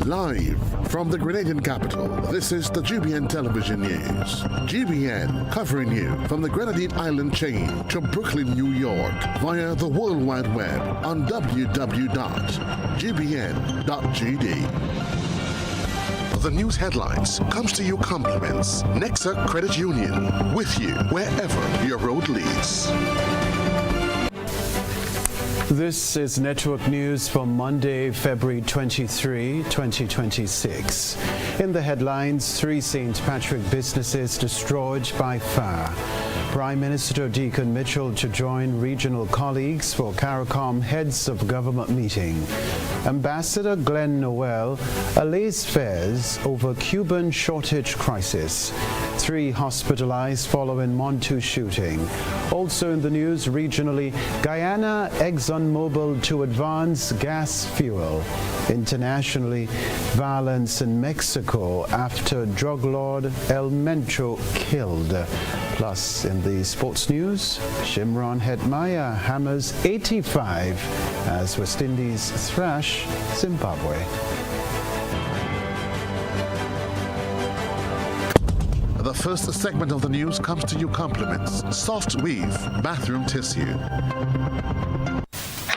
Live from the Grenadian capital, this is the GBN Television News. GBN covering you from the Grenadine Island chain to Brooklyn, New York via the World Wide Web on www.gbn.gd. The news headlines comes to you compliments Nexa Credit Union, with you wherever your road leads. This is Network News for Monday, February 23, 2026. In the headlines, 3 St. Patrick businesses destroyed by fire. Prime Minister Deacon Mitchell to join regional colleagues for CARICOM heads of government meeting. Ambassador Glenn Noel allays fears over Cuban shortage crisis. 3 hospitalized following Montu shooting. Also in the news regionally, Guyana ExxonMobil to advance gas fuel. Internationally, violence in Mexico after drug lord El Mencho killed. Plus, in the sports news, Shimron Hetmaya hammers 85 as West Indies thrash Zimbabwe. The first segment of the news comes to you compliments Soft Weave Bathroom Tissue.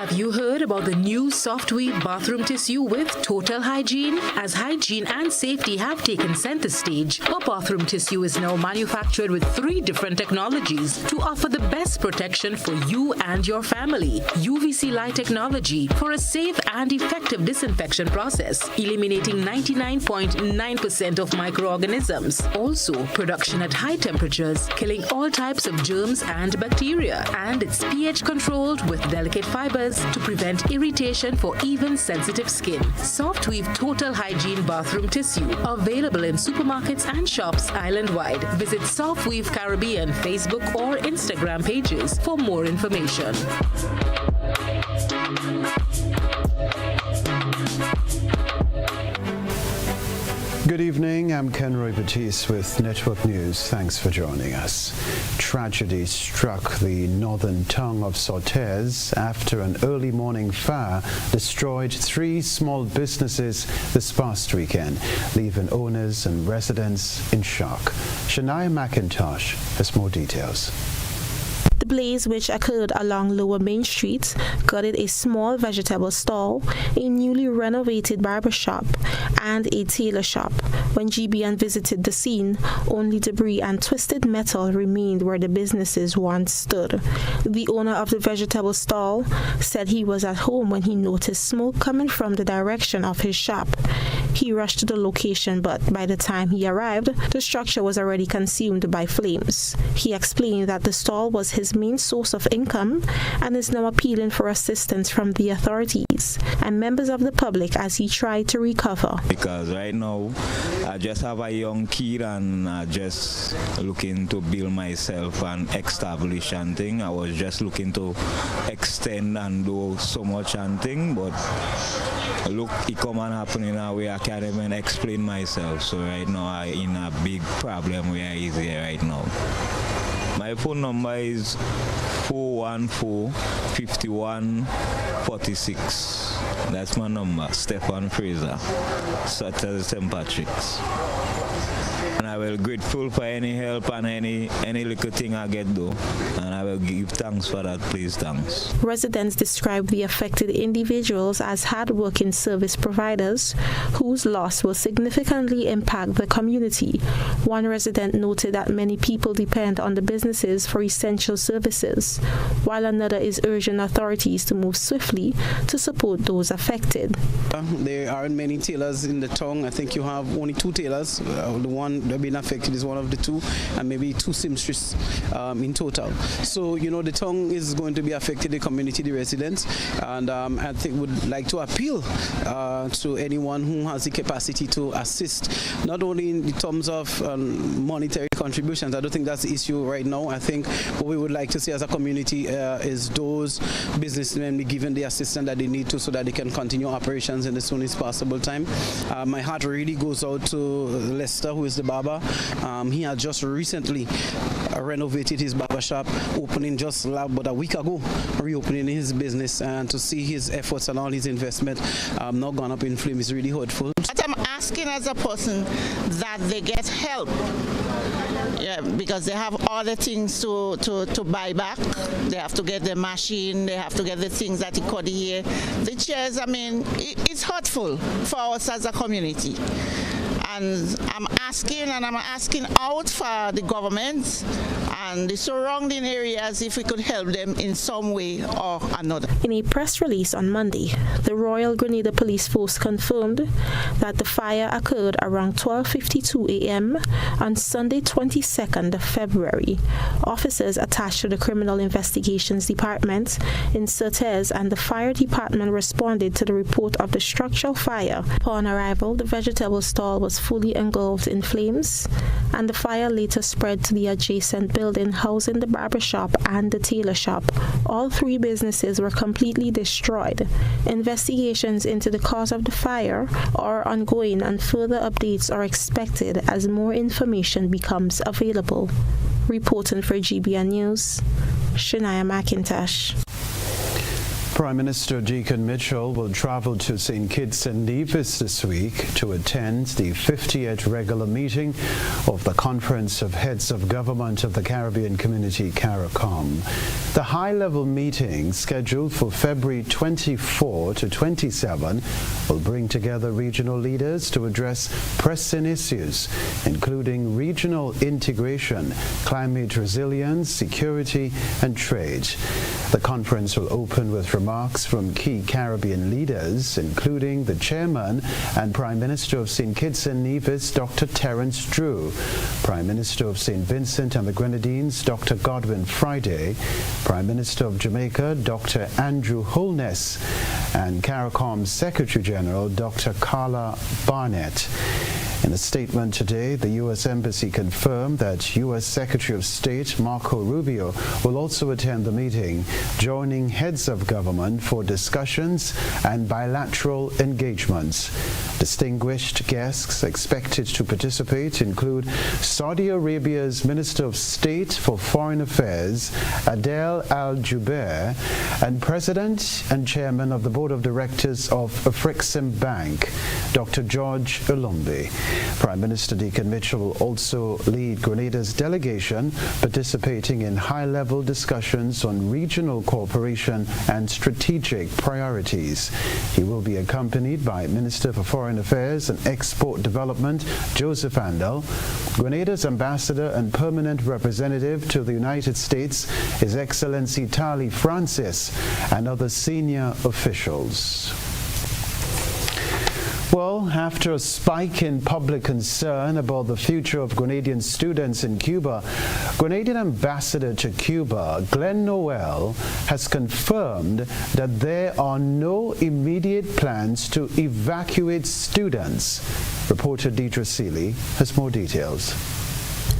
Have you heard about the new Soft Weave bathroom tissue with total hygiene? As hygiene and safety have taken center stage, our bathroom tissue is now manufactured with 3 different technologies to offer the best protection for you and your family. UVC light technology for a safe and effective disinfection process, eliminating 99.9% of microorganisms. Also, production at high temperatures, killing all types of germs and bacteria. And it's pH controlled with delicate fibers to prevent irritation for even sensitive skin. Soft Weave Total Hygiene Bathroom Tissue, available in supermarkets and shops island-wide. Visit Soft Weave Caribbean Facebook or Instagram pages for more information. Good evening, I'm Kenroy Baptiste with Network News. Thanks for joining us. Tragedy struck the northern tongue of Sortes after an early morning fire destroyed 3 small businesses this past weekend, leaving owners and residents in shock. Shania McIntosh has more details. The blaze, which occurred along Lower Main Street, gutted a small vegetable stall, a newly renovated barber shop, and a tailor shop. When GBN visited the scene, only debris and twisted metal remained where the businesses once stood. The owner of the vegetable stall said he was at home when he noticed smoke coming from the direction of his shop. He rushed to the location, but by the time he arrived, the structure was already consumed by flames. He explained that the stall was his main source of income and is now appealing for assistance from the authorities and members of the public as he tried to recover. Because right now, I just have a young kid and I just looking to build myself and establish and thing. I was just looking to extend and do so much and thing, but look, it come and happen in a way I can't even explain myself. So right now I in a big problem where I is here right now. My phone number is 414-5146. That's my number, Stephen Fraser, Sortes St. Patrick's. And I will grateful for any help and any little thing I get though. And I will give thanks for that, please, thanks. Residents described the affected individuals as hard-working service providers whose loss will significantly impact the community. One resident noted that many people depend on the businesses for essential services, while another is urging authorities to move swiftly to support those affected. There aren't many tailors in the town. I think you have only 2 tailors. The one that been affected is one of the 2, and maybe 2 seamstresses in total. So, you know, the town is going to be affected, the community, the residents, and I think would like to appeal to anyone who has the capacity to assist, not only in terms of monetary contributions. I don't think that's the issue right now. I think what we would like to see as a community is those businessmen be given the assistance that they need to so that they can continue operations in the soonest possible time. My heart really goes out to Lester, who is the barber. He had just recently renovated his barber shop, opening just about a week ago, reopening his business, and to see his efforts and all his investment not gone up in flames is really hurtful. asking as a person that they get help. Yeah, because they have other things to buy back. They have to get the machine, they have to get the things that it could hear. The chairs, I mean, it's hurtful for us as a community. And I'm asking out for the government and the surrounding areas if we could help them in some way or another. In a press release on Monday, the Royal Grenada Police Force confirmed that the fire occurred around 12:52 a.m. on Sunday, 22nd of February. Officers attached to the Criminal Investigations Department in Certes and the Fire Department responded to the report of the structural fire. Upon arrival, the vegetable stall was fully engulfed in flames, and the fire later spread to the adjacent building housing the barber shop and the tailor shop. All three businesses were completely destroyed. Investigations into the cause of the fire are ongoing, and further updates are expected as more information becomes available. Reporting for GBN News, Shania McIntosh. Prime Minister Deacon Mitchell will travel to St. Kitts and Nevis this week to attend the 50th regular meeting of the Conference of Heads of Government of the Caribbean Community, CARICOM. The high-level meeting, scheduled for February 24 to 27, will bring together regional leaders to address pressing issues, including regional integration, climate resilience, security, and trade. The conference will open with remarks from key Caribbean leaders, including the Chairman and Prime Minister of St. Kitts and Nevis, Dr. Terence Drew, Prime Minister of St. Vincent and the Grenadines, Dr. Godwin Friday, Prime Minister of Jamaica, Dr. Andrew Holness, and CARICOM's Secretary General, Dr. Carla Barnett. In a statement today, the U.S. Embassy confirmed that U.S. Secretary of State Marco Rubio will also attend the meeting, joining heads of government for discussions and bilateral engagements. Distinguished guests expected to participate include Saudi Arabia's Minister of State for Foreign Affairs, Adel Al-Jubeir, and President and Chairman of the Board of Directors of Afrexim Bank, Dr. George Ulumbi. Prime Minister Deacon Mitchell will also lead Grenada's delegation, participating in high-level discussions on regional cooperation and strategic priorities. He will be accompanied by Minister for Foreign Affairs and Export Development, Joseph Andel, Grenada's ambassador and permanent representative to the United States, His Excellency Tali Francis, and other senior officials. Well, after a spike in public concern about the future of Grenadian students in Cuba, Grenadian Ambassador to Cuba, Glenn Noel, has confirmed that there are no immediate plans to evacuate students. Reporter Deidre Seeley has more details.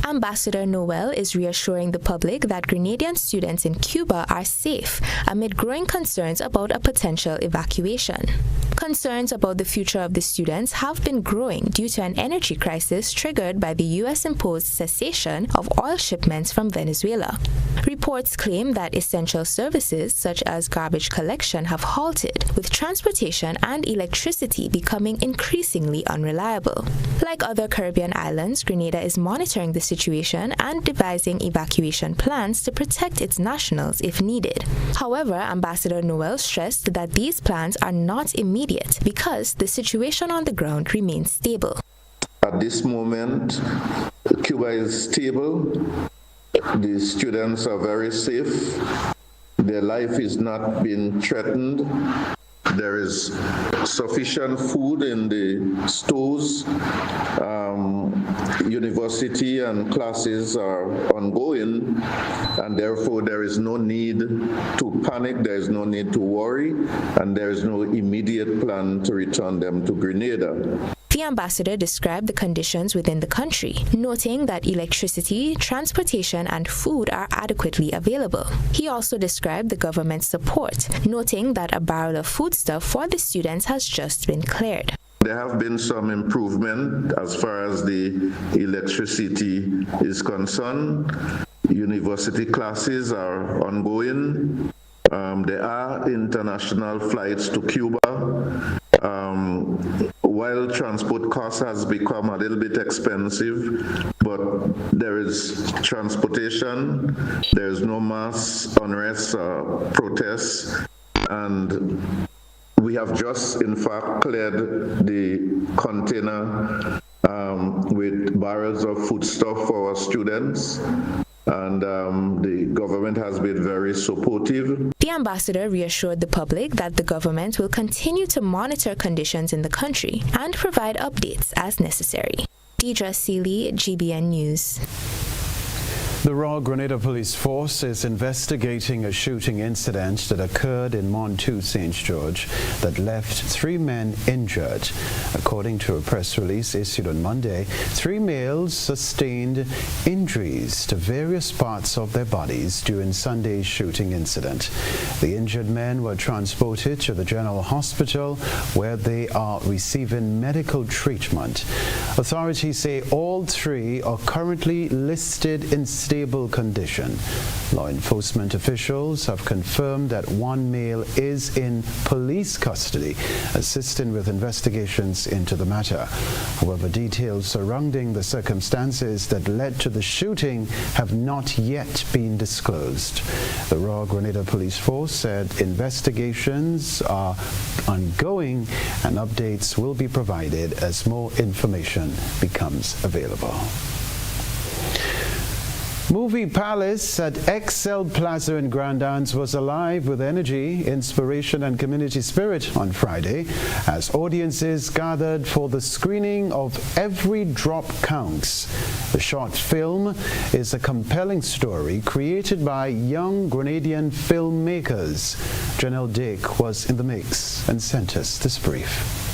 Ambassador Noel is reassuring the public that Grenadian students in Cuba are safe amid growing concerns about a potential evacuation. Concerns about the future of the students have been growing due to an energy crisis triggered by the U.S.-imposed cessation of oil shipments from Venezuela. Reports claim that essential services such as garbage collection have halted, with transportation and electricity becoming increasingly unreliable. Like other Caribbean islands, Grenada is monitoring the situation and devising evacuation plans to protect its nationals if needed. However, Ambassador Noel stressed that these plans are not immediate because the situation on the ground remains stable. At this moment, Cuba is stable. The students are very safe. Their life is not being threatened. There is sufficient food in the stores. University and classes are ongoing, and therefore there is no need to panic, there is no need to worry, and there is no immediate plan to return them to Grenada. The ambassador described the conditions within the country, noting that electricity, transportation, and food are adequately available. He also described the government's support, noting that a barrel of foodstuff for the students has just been cleared. There have been some improvement as far as the electricity is concerned. University classes are ongoing. There are international flights to Cuba. While while transport cost has become a little bit expensive, but there is transportation, there is no mass unrest, protests, and we have just, in fact, cleared the container with barrels of foodstuff for our students. And the government has been very supportive. The ambassador reassured the public that the government will continue to monitor conditions in the country and provide updates as necessary. Deidre Seeley, GBN News. The Raw Grenada Police Force is investigating a shooting incident that occurred in Montu, St. George that left 3 men injured. According to a press release issued on Monday, 3 males sustained injuries to various parts of their bodies during Sunday's shooting incident. The injured men were transported to the General Hospital where they are receiving medical treatment. Authorities say all 3 are currently listed in stable condition. Law enforcement officials have confirmed that 1 male is in police custody, assisting with investigations into the matter. However, details surrounding the circumstances that led to the shooting have not yet been disclosed. The Raw Grenada Police Force said investigations are ongoing and updates will be provided as more information becomes available. Movie Palace at Excel Plaza in Grand Anse was alive with energy, inspiration and community spirit on Friday as audiences gathered for the screening of Every Drop Counts. The short film is a compelling story created by young Grenadian filmmakers. Janelle Dick was in the mix and sent us this brief.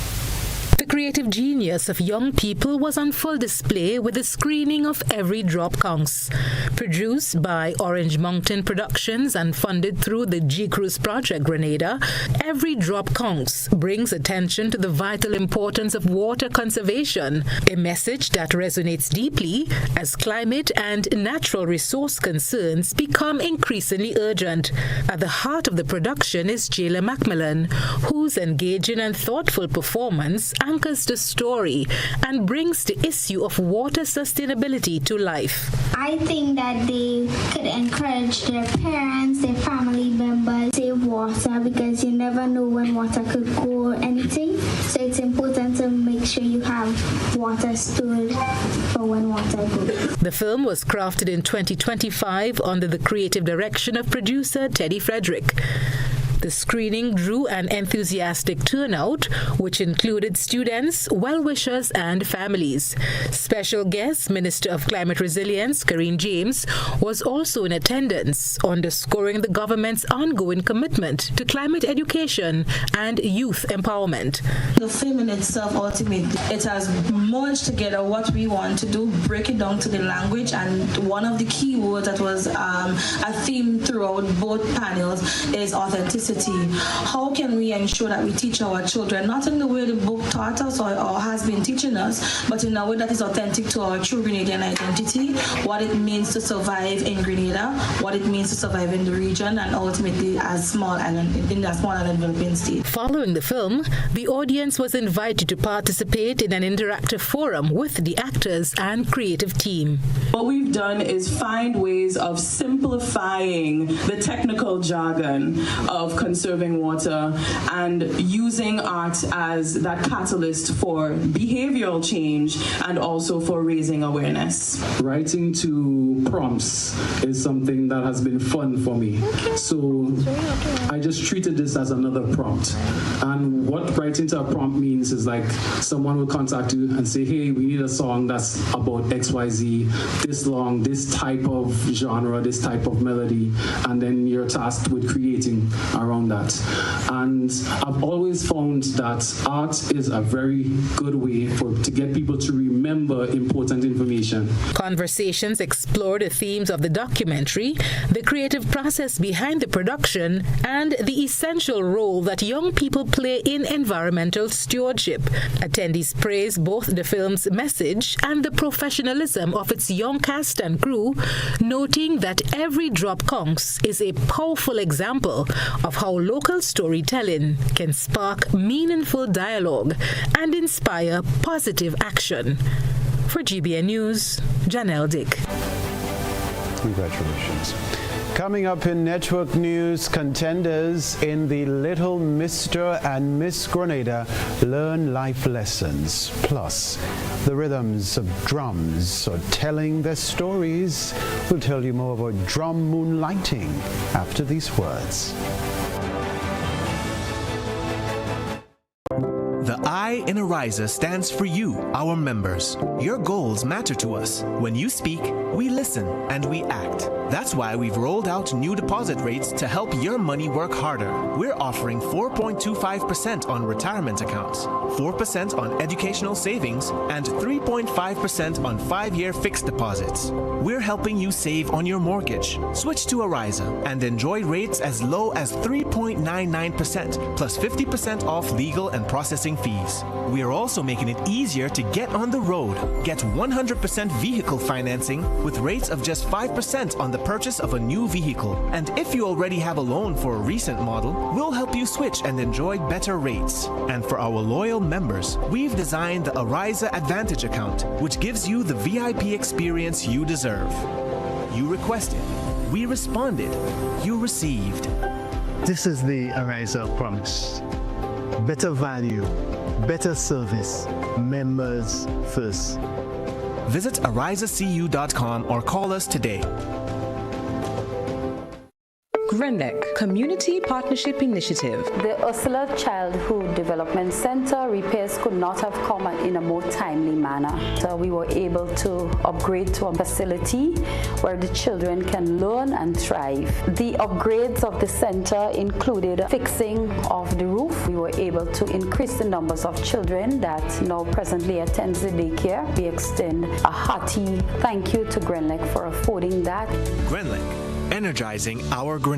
The creative genius of young people was on full display with the screening of Every Drop Counts. Produced by Orange Mountain Productions and funded through the G-Cruise Project Grenada, Every Drop Counts brings attention to the vital importance of water conservation, a message that resonates deeply as climate and natural resource concerns become increasingly urgent. At the heart of the production is Jayla Macmillan, whose engaging and thoughtful performance anchors the story and brings the issue of water sustainability to life. I think that they could encourage their parents, their family members to save water because you never know when water could go or anything. So it's important to make sure you have water stored for when water goes. The film was crafted in 2025 under the creative direction of producer Teddy Frederick. The screening drew an enthusiastic turnout, which included students, well-wishers, and families. Special guest, Minister of Climate Resilience, Karine James, was also in attendance, underscoring the government's ongoing commitment to climate education and youth empowerment. The film in itself, ultimately, it has merged together what we want to do, break it down to the language, and one of the key words that was a theme throughout both panels is authenticity. How can we ensure that we teach our children, not in the way the book taught us or has been teaching us, but in a way that is authentic to our true Grenadian identity, what it means to survive in Grenada, what it means to survive in the region, and ultimately as small island, in a small island developing state. Following the film, the audience was invited to participate in an interactive forum with the actors and creative team. What we've done is find ways of simplifying the technical jargon of conserving water and using art as that catalyst for behavioral change and also for raising awareness. Writing to prompts is something that has been fun for me. So I just treated this as another prompt. And what writing to a prompt means is like someone will contact you and say, hey, we need a song that's about XYZ, this long, this type of genre, this type of melody, and then you're tasked with creating around that. And I've always found that art is a very good way to get people to remember important information. Conversations explore the themes of the documentary, the creative process behind the production, and the essential role that young people play in environmental stewardship. Attendees praise both the film's message and the professionalism of its young cast and crew, noting that Every Drop Counts is a powerful example of how local storytelling can spark meaningful dialogue and inspire positive action. For GBN News, Janelle Dick. Congratulations. Coming up in network news, contenders in the Little Mr. and Miss Grenada learn life lessons. Plus, the rhythms of drums are telling their stories. We'll tell you more about drum moonlighting after these words. The I in Ariza stands for you, our members. Your goals matter to us. When you speak, we listen and we act. That's why we've rolled out new deposit rates to help your money work harder. We're offering 4.25% on retirement accounts, 4% on educational savings, and 3.5% on 5-year fixed deposits. We're helping you save on your mortgage. Switch to Ariza and enjoy rates as low as 3.99% plus 50% off legal and processing fees. We are also making it easier to get on the road. Get 100% vehicle financing with rates of just 5% on the purchase of a new vehicle. And if you already have a loan for a recent model, we'll help you switch and enjoy better rates. And for our loyal members, we've designed the Ariza Advantage account, which gives you the VIP experience you deserve. You requested, we responded, you received. This is the Ariza promise. Better value, better service, members first. Visit arizacu.com or call us today. GRENEC Community Partnership Initiative. The Ursula Childhood Development Center repairs could not have come in a more timely manner. So we were able to upgrade to a facility where the children can learn and thrive. The upgrades of the center included fixing of the roof. We were able to increase the numbers of children that now presently attends the daycare. We extend a hearty thank you to GRENEC for affording that. GRENEC, energizing our Grenada.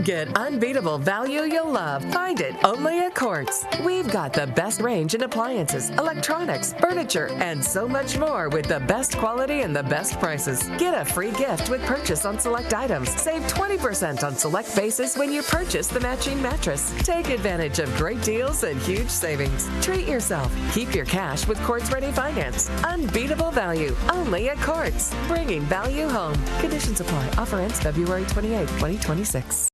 Get unbeatable value you'll love. Find it only at Courts. We've got the best range in appliances, electronics, furniture, and so much more with the best quality and the best prices. Get a free gift with purchase on select items. Save 20% on select bases when you purchase the matching mattress. Take advantage of great deals and huge savings. Treat yourself. Keep your cash with Courts Ready Finance. Unbeatable value only at Courts. Bringing value home. Conditions apply. Offer ends February 28, 2026.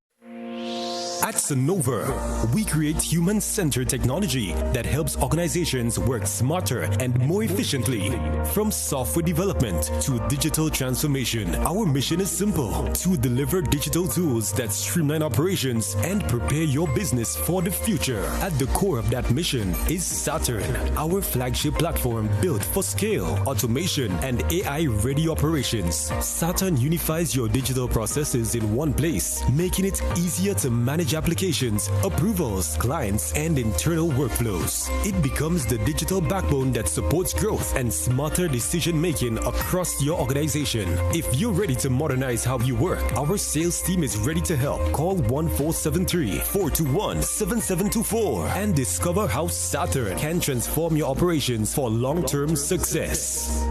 At Sonova, we create human-centered technology that helps organizations work smarter and more efficiently. From software development to digital transformation, our mission is simple: to deliver digital tools that streamline operations and prepare your business for the future. At the core of that mission is Saturn, our flagship platform built for scale, automation, and AI-ready operations. Saturn unifies your digital processes in one place, making it easier to manage applications, approvals, clients, and internal workflows. It becomes the digital backbone that supports growth and smarter decision-making across your organization. If you're ready to modernize how you work, our sales team is ready to help. Call 1473-421-7724 and discover how Saturn can transform your operations for long-term success.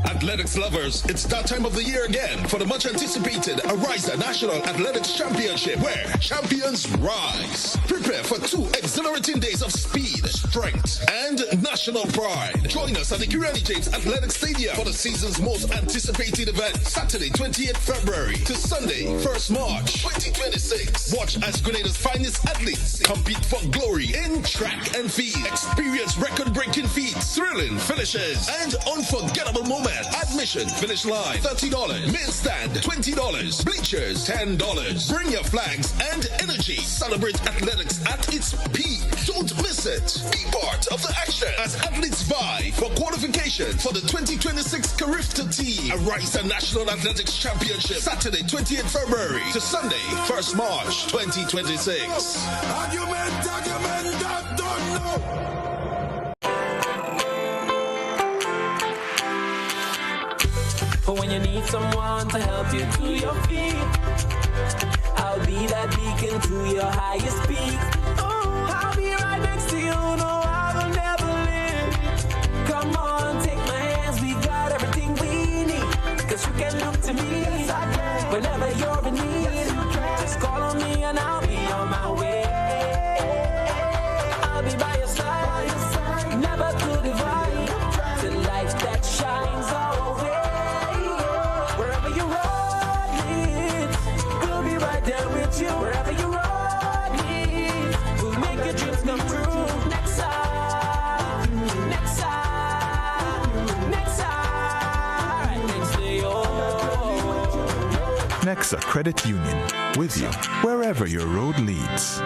Athletics lovers, it's that time of the year again for the much anticipated Ariza National Athletics Championship, where champions rise. Prepare for 2 exhilarating days of speed, strength, and national pride. Join us at the Kenroy Athletics Stadium for the season's most anticipated event, Saturday 28th February to Sunday 1st March 2026. Watch as Grenada's finest athletes compete for glory in track and field. Experience record-breaking feats, thrilling finishes, and unforgettable moments. Admission, finish line, $30. Main stand, $20. Bleachers, $10. Bring your flags and energy. Celebrate athletics at its peak. Don't miss it. Be part of the action as athletes vie for qualification for the 2026 Carifta team. Ariza National Athletics Championship, Saturday, 28th February to Sunday, 1st March, 2026. But when you need someone to help you to your feet, I'll be that beacon to your highest peak. Oh, I'll be right next to you, no, I will never leave. Come on, take my hands, we got everything we need. Cause you can look to me whenever you're in need. Just call call me and I'll be on my way. I'll be by your side, never to divide the light that shines our way. Wherever you run it, we'll be right there with you. Wherever you run it, we'll make your dreams come true. Next time, next time, next time, next day, oh. Nexa Credit Union, with you wherever your road leads.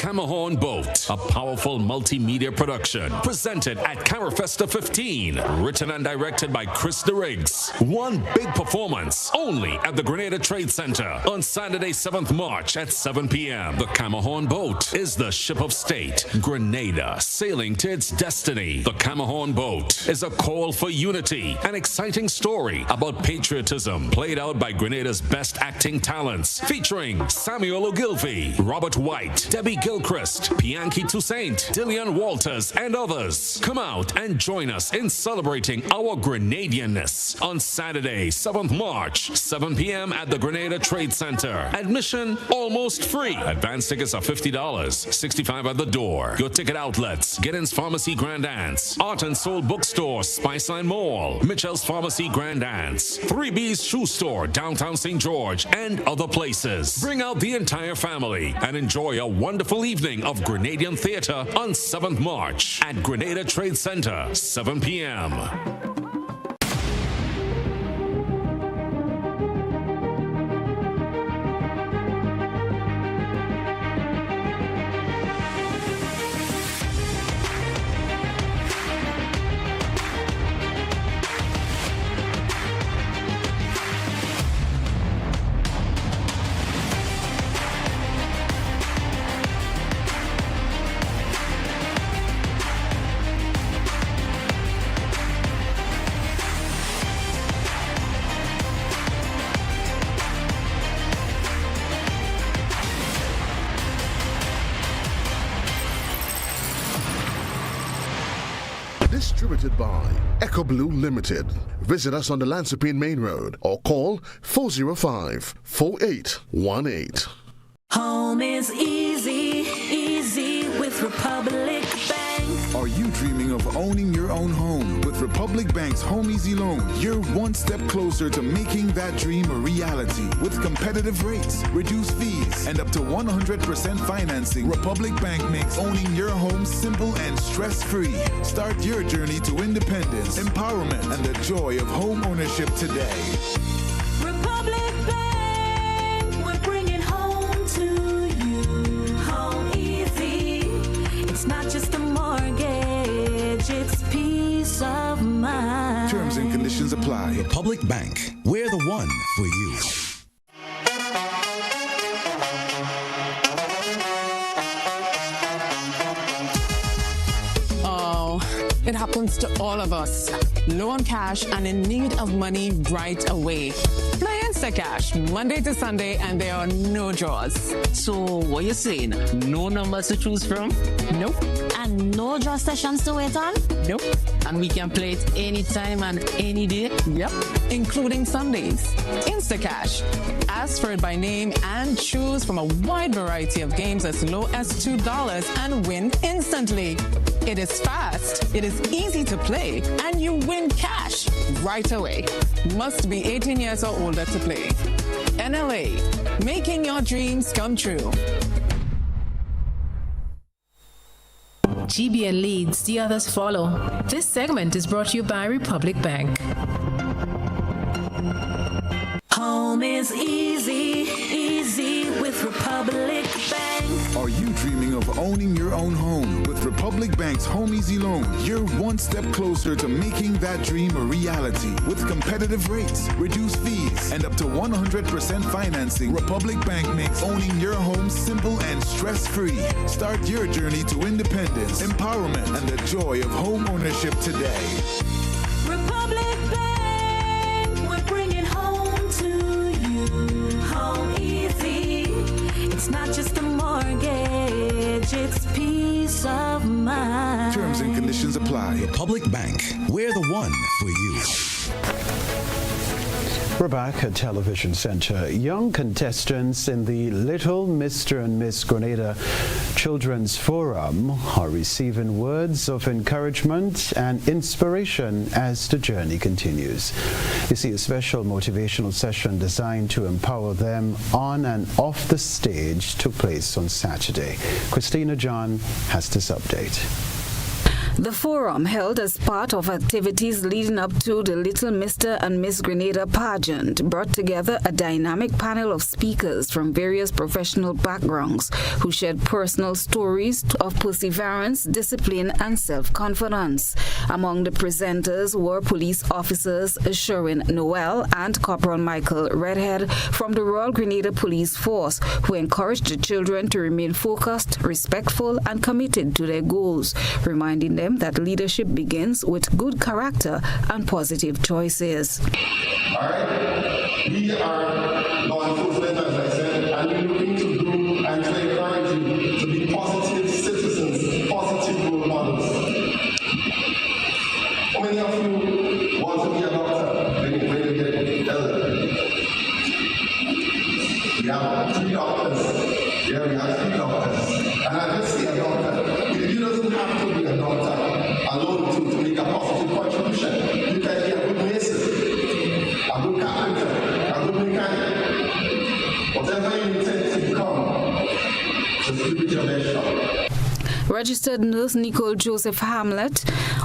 Camahorn Boat, a powerful multimedia production, presented at Carafesta 15, written and directed by Chris DeRiggs. One big performance, only at the Grenada Trade Center on Saturday, 7th March at 7 p.m. The Camahorn Boat is the ship of state, Grenada, sailing to its destiny. The Camahorn Boat is a call for unity, an exciting story about patriotism, played out by Grenada's best acting talents, featuring Samuel Ogilvie, Robert White, Debbie Gilchrist, Pianki Toussaint, Dillian Walters, and others. Come out and join us in celebrating our Grenadianness on Saturday, 7th March, 7 p.m. at the Grenada Trade Center. Admission almost free. Advance tickets are $50, $65 at the door. Your ticket outlets: Giddens Pharmacy Grand Anse, Art and Soul Bookstore, Spiceline Mall, Mitchell's Pharmacy Grand Anse, 3B's Shoe Store, downtown St. George, and other places. Bring out the entire family and enjoy a wonderful evening of Grenadian theater on 7th March at Grenada Trade Center, 7 p.m. Distributed by Echo Blue Limited. Visit us on the Lansopine Main Road or call 405-4818. Home is easy, easy with Republic Bank. Are you dreaming of owning your own home? With Republic Bank's Home Easy Loan, you're one step closer to making that dream a reality. With competitive rates, reduced fees, and up to 100% financing, Republic Bank makes owning your home simple and stress-free. Start your journey to independence, empowerment, and the joy of home ownership today. Republic Bank, we're bringing home to you. Home easy. It's not just a mortgage, it's peace of mind. Terms and conditions apply. Republic Bank, we're the one for you. It happens to all of us. Low on cash and in need of money right away. Play Instacash Monday to Sunday and there are no draws. So what you saying? No numbers to choose from? Nope. And no draw sessions to wait on? Nope. And we can play it anytime and any day? Yep. Including Sundays. Instacash. Ask for it by name and choose from a wide variety of games as low as $2 and win instantly. It is fast, it is easy to play, and you win cash right away. Must be 18 years or older to play. NLA, making your dreams come true. GBN leads, the others follow. This segment is brought to you by Republic Bank. Home is easy, easy with Republic Bank. Are you dreaming of owning your own home? With Republic Bank's Home Easy Loan, you're one step closer to making that dream a reality. With competitive rates, reduced fees, and up to 100% financing, Republic Bank makes owning your home simple and stress-free. Start your journey to independence, empowerment, and the joy of home ownership today. Republic Bank, we're bringing home to you. Home easy. It's not just a mortgage, it's peace of mind. Terms and conditions apply. Republic Bank, we're the one for you. We're back at Television Center. Young contestants in the Little Mr. and Miss Grenada Children's Forum are receiving words of encouragement and inspiration as the journey continues. You see, a special motivational session designed to empower them on and off the stage took place on Saturday. Christina John has this update. The forum, held as part of activities leading up to the Little Mr. and Miss Grenada pageant, brought together a dynamic panel of speakers from various professional backgrounds who shared personal stories of perseverance, discipline, and self-confidence. Among the presenters were police officers Sherwin Noel and Corporal Michael Redhead from the Royal Grenada Police Force, who encouraged the children to remain focused, respectful, and committed to their goals, reminding them that leadership begins with good character and positive choices. All right, we are law enforcement, as I said, and we're looking to do and to encourage you to be positive citizens, positive role models. How many of you want to be a doctor when you get elder? We have 3 doctors. Yeah, we have 3 doctors. And I just say a doctor. You doesn't have to be a doctor alone to make a positive contribution. You can be a good mason, a good carpenter, a good mechanic. Whatever you intend to become, just give it your best shot. Registered nurse Nicole Joseph Hamlet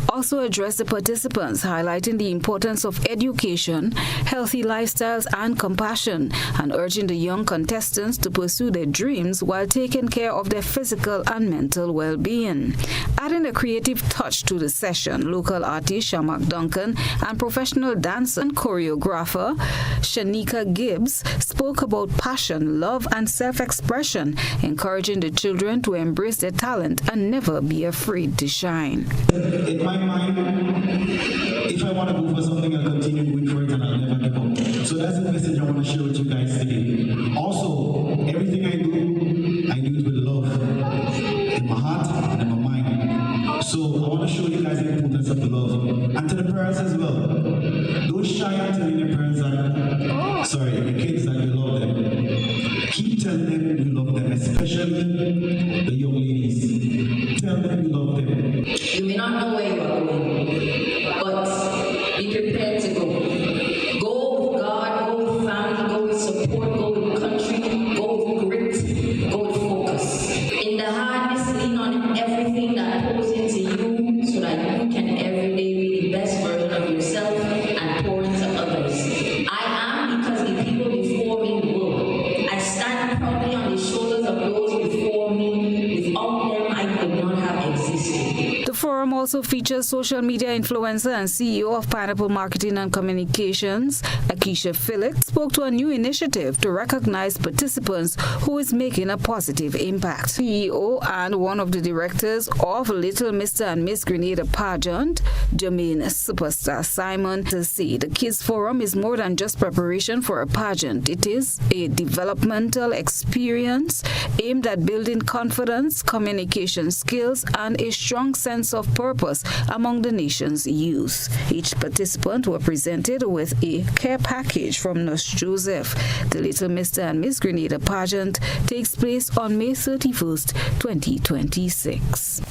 also addressed the participants, highlighting the importance of education, healthy lifestyles, and compassion, and urging the young contestants to pursue their dreams while taking care of their physical and mental well-being. Adding a creative touch to the session, local artist Shamak Duncan and professional dancer and choreographer Shanika Gibbs spoke about passion, love, and self-expression, encouraging the children to embrace their talent and never be afraid to shine. In my mind, if I want to go for something, I'll continue going for it and I'll never give up. So that's the message I want to share with you guys today. Also, everything I do it with love in my heart and in my mind. So I want to show you guys the importance of the love. And to the parents as well. Don't shy on telling your parents your kids that you love them. Keep telling them you love them, especially the young ladies. Tell them you love them. You may not know where you are going, but be prepared to go. Go with God, go with family, go with support, go with country, go with grit, go with focus. In the hardness, lean on everything that pours into you so that you can every day be the best version of yourself and pour into others. I am because the people before me were. I stand proudly on the shoulders of those before me. Without them, I could not have existed. The forum also features social media influencer and CEO of Pineapple Marketing and Communications, Akisha Phillips, spoke to a new initiative to recognize participants who is making a positive impact. CEO and one of the directors of Little Mr. and Miss Grenada pageant, Jermaine Superstar Simon, to say the Kids Forum is more than just preparation for a pageant. It is a developmental experience aimed at building confidence, communication skills, and a strong sense of purpose among the nation's youth. Each participant were presented with a care package from Nurse Joseph. The Little Mr. and Miss Grenada pageant takes place on May 31st, 2026.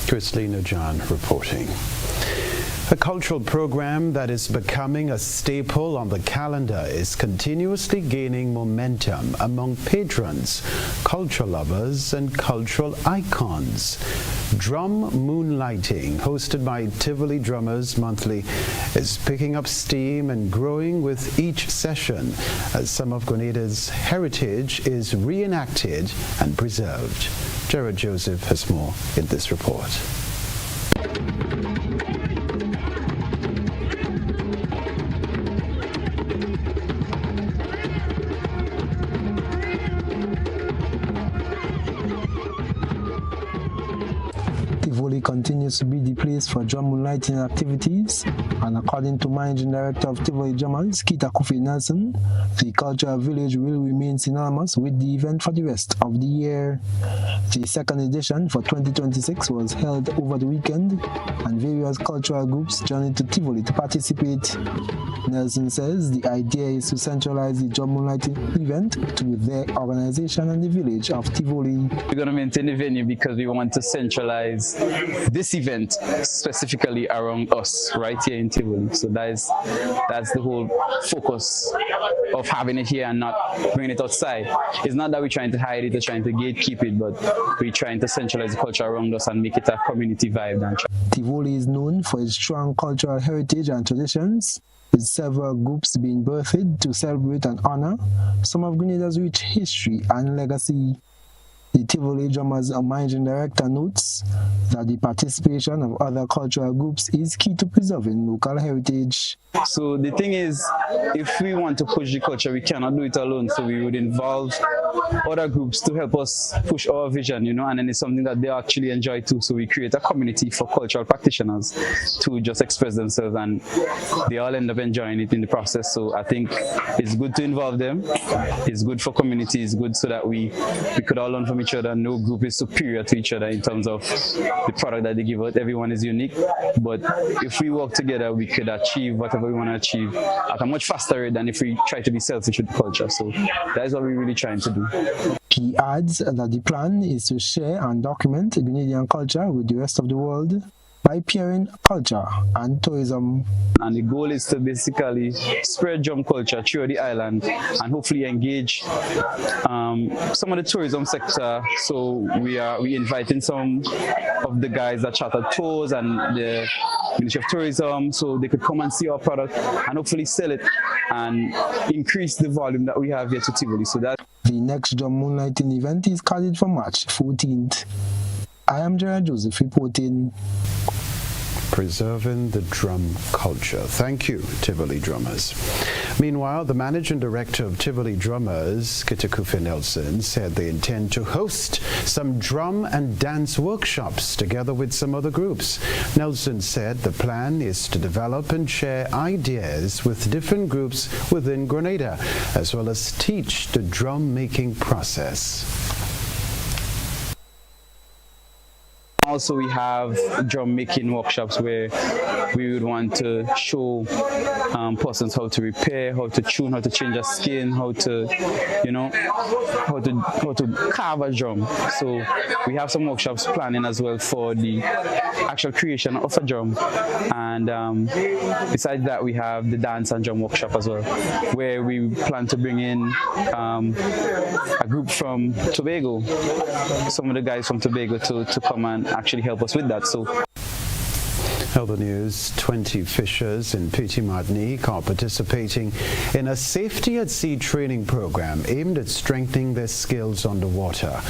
Christina John reporting. A cultural program that is becoming a staple on the calendar is continuously gaining momentum among patrons, culture lovers, and cultural icons. Drum Moonlighting, hosted by Tivoli Drummers Monthly, is picking up steam and growing with each session as some of Grenada's heritage is reenacted and preserved. Jared Joseph has more in this report. Tivoli Tivoli continues to be the place for drum moonlighting activities, and according to Managing Director of Tivoli Drummers, Kita Kofi Nelson, the cultural village will remain synonymous with the event for the rest of the year. The second edition for 2026 was held over the weekend, and various cultural groups journeyed to Tivoli to participate. Nelson says the idea is to centralize the drum moonlighting event to their organization and the village of Tivoli. We're going to maintain the venue because we want to centralize this event specifically around us right here in Tivoli. So that's the whole focus of having it here and not bringing it outside. It's not that we're trying to hide it or trying to gatekeep it, but we're trying to centralize the culture around us and make it a community vibe. Tivoli is known for its strong cultural heritage and traditions, with several groups being birthed to celebrate and honor some of Grenada's rich history and legacy. The Tivoli Drummers Managing Director notes that the participation of other cultural groups is key to preserving local heritage. So the thing is, if we want to push the culture, we cannot do it alone. So we would involve other groups to help us push our vision, and then it's something that they actually enjoy too. So we create a community for cultural practitioners to just express themselves, and they all end up enjoying it in the process. So I think it's good to involve them. It's good for community. It's good so that we could all learn from each other. No group is superior to each other in terms of the product that they give out. Everyone is unique, but if we work together, we could achieve whatever we want to achieve at a much faster rate than if we try to be selfish with the culture. So that is what we're really trying to do. He adds that the plan is to share and document Grenadian culture with the rest of the world by pairing culture and tourism. And the goal is to basically spread drum culture through the island and hopefully engage some of the tourism sector. So we're inviting some of the guys that charter tours and the Ministry of Tourism, so they could come and see our product and hopefully sell it and increase the volume that we have here to Tivoli. So that the next drum moonlighting event is scheduled for March 14th. I am Gerard Joseph reporting. Preserving the drum culture. Thank you, Tivoli Drummers. Meanwhile, the Managing Director of Tivoli Drummers, Kitakufe Nelson, said they intend to host some drum and dance workshops together with some other groups. Nelson said the plan is to develop and share ideas with different groups within Grenada, as well as teach the drum making process. Also, we have drum making workshops where we would want to show persons how to repair, how to tune, how to change a skin, how to carve a drum. So we have some workshops planning as well for the actual creation of a drum. And besides that, we have the dance and drum workshop as well, where we plan to bring in a group from Tobago, some of the guys from Tobago to come and actually help us with that. So Other news, 20 fishers in Petit Martinique are participating in a safety at sea training program aimed at strengthening their skills underwater.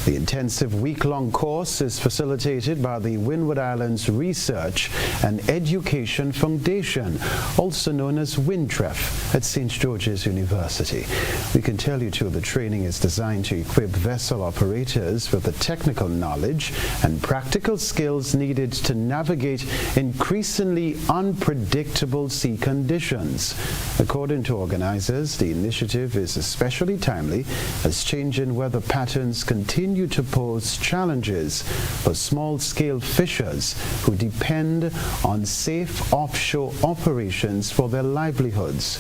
The intensive week-long course is facilitated by the Windward Islands Research and Education Foundation, also known as WINTREF, at St. George's University. We can tell you too, the training is designed to equip vessel operators with the technical knowledge and practical skills needed to navigate increasingly unpredictable sea conditions. According to organizers, the initiative is especially timely as changing weather patterns continue to pose challenges for small-scale fishers who depend on safe offshore operations for their livelihoods.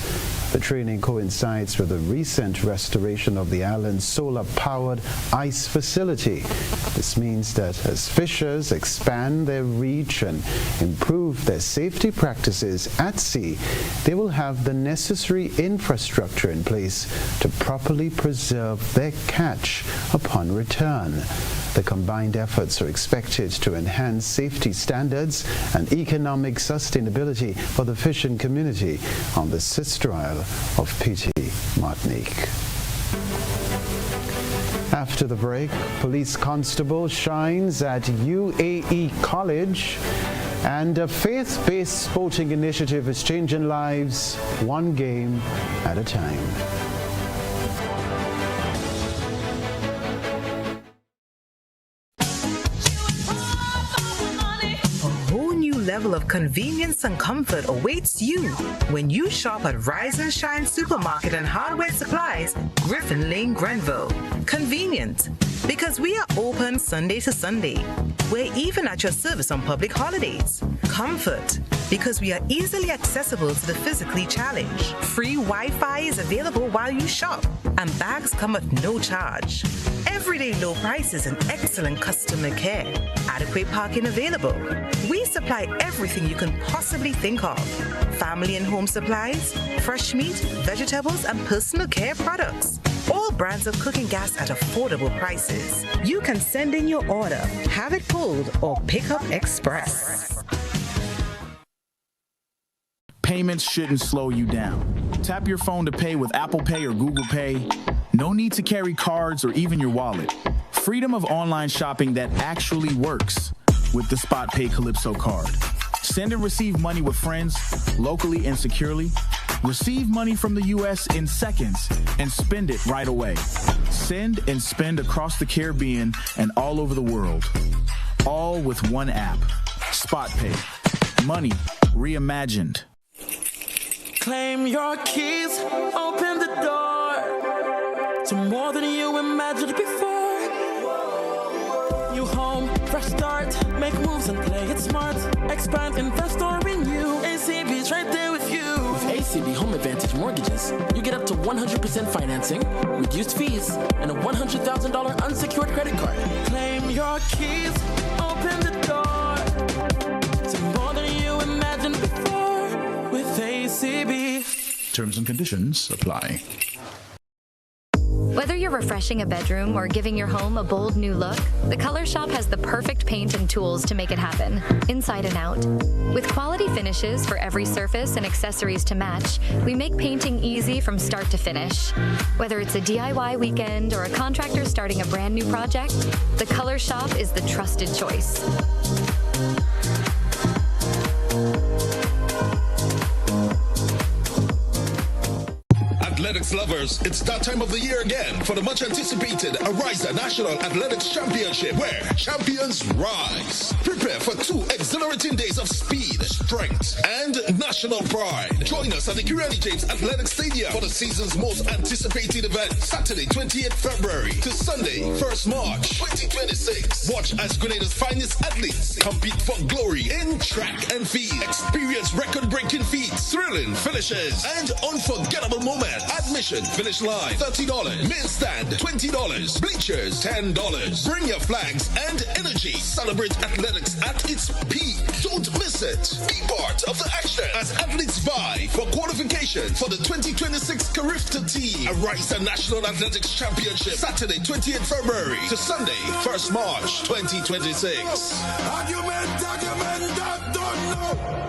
The training coincides with the recent restoration of the island's solar-powered ice facility. This means that as fishers expand their reach and improve their safety practices at sea, they will have the necessary infrastructure in place to properly preserve their catch upon return. The combined efforts are expected to enhance safety standards and economic sustainability for the fishing community on the sister isle of Petit Martinique. After the break, police constable shines at UAE College, and a faith-based sporting initiative is changing lives one game at a time. level of convenience and comfort awaits you when you shop at Rise and Shine Supermarket and Hardware Supplies, Griffin Lane, Grenville. Convenient, because we are open Sunday to Sunday. We're even at your service on public holidays. Comfort, because we are easily accessible to the physically challenged. Free Wi-Fi is available while you shop, and bags come at no charge. Everyday low prices and excellent customer care. Adequate parking available. We supply everything you can possibly think of. Family and home supplies, fresh meat, vegetables, and personal care products. All brands of cooking gas at affordable prices. You can send in your order, have it pulled, or pick up express. Payments shouldn't slow you down. Tap your phone to pay with Apple Pay or Google Pay. No need to carry cards or even your wallet. Freedom of online shopping that actually works with the Spot Pay Calypso card. Send and receive money with friends, locally and securely. Receive money from the U.S. in seconds and spend it right away. Send and spend across the Caribbean and all over the world. All with one app. Spot Pay. Money reimagined. Claim your keys, open the door to more than you imagined before. New home, fresh start, make moves and play it smart. Expand, invest or renew. ACB's right there with you. With ACB Home Advantage Mortgages, you get up to 100% financing, reduced fees, and a $100,000 unsecured credit card. Claim your keys, open the door to more than you imagined before with ACB. Terms and conditions apply. Whether you're refreshing a bedroom or giving your home a bold new look, the Color Shop has the perfect paint and tools to make it happen, inside and out. With quality finishes for every surface and accessories to match, we make painting easy from start to finish. Whether it's a DIY weekend or a contractor starting a brand new project, the Color Shop is the trusted choice. Athletics lovers, it's that time of the year again for the much anticipated Arisa National Athletics Championship, where champions rise. Prepare for 2 exhilarating days of speed, strength, and national pride. Join us at the Kenroy Athletics Stadium for the season's most anticipated event, Saturday, 28th February to Sunday, 1st March, 2026. Watch as Grenada's finest athletes compete for glory in track and field. Experience record-breaking feats, thrilling finishes, and unforgettable moments. Admission, finish line, $30. Main stand, $20. Bleachers, $10. Bring your flags and energy. Celebrate athletics at its peak. Don't miss it. Be part of the action as athletes vie for qualification for the 2026 Carifta Team Arisa National Athletics Championship, Saturday, 28th February to Sunday, 1st March, 2026. Argument, don't know.